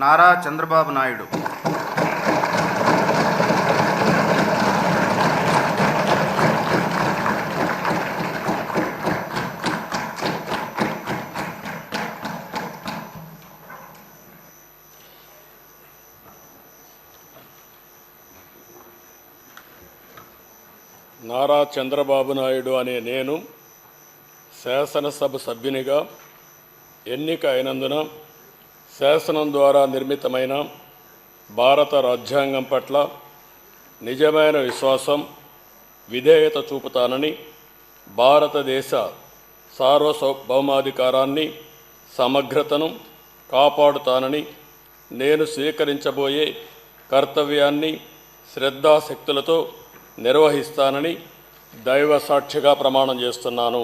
నారా చంద్రబాబు నాయుడు. నారా చంద్రబాబు నాయుడు అనే నేను శాసనసభ సభ్యునిగా ఎన్నిక అయినందున శాసనం ద్వారా నిర్మితమైన భారత రాజ్యాంగం పట్ల నిజమైన విశ్వాసం, విధేయత చూపుతానని, భారతదేశ సార్వభౌమాధికారాన్ని, సమగ్రతను కాపాడుతానని, నేను స్వీకరించబోయే కర్తవ్యాన్ని శ్రద్ధాశక్తులతో నిర్వహిస్తానని దైవ సాక్షిగా ప్రమాణం చేస్తున్నాను.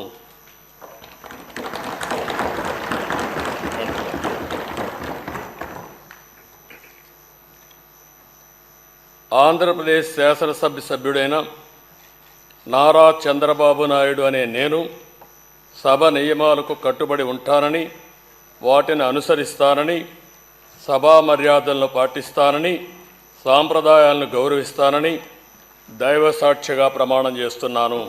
ఆంధ్రప్రదేశ్ శాసనసభ సభ్యుడైన నారా చంద్రబాబు నాయుడు అనే నేను సభ నియమాలకు కట్టుబడి ఉంటానని, వాటిని అనుసరిస్తానని, సభా మర్యాదలను పాటిస్తానని, సాంప్రదాయాలను గౌరవిస్తానని దైవ సాక్షిగా ప్రమాణం చేస్తున్నాను.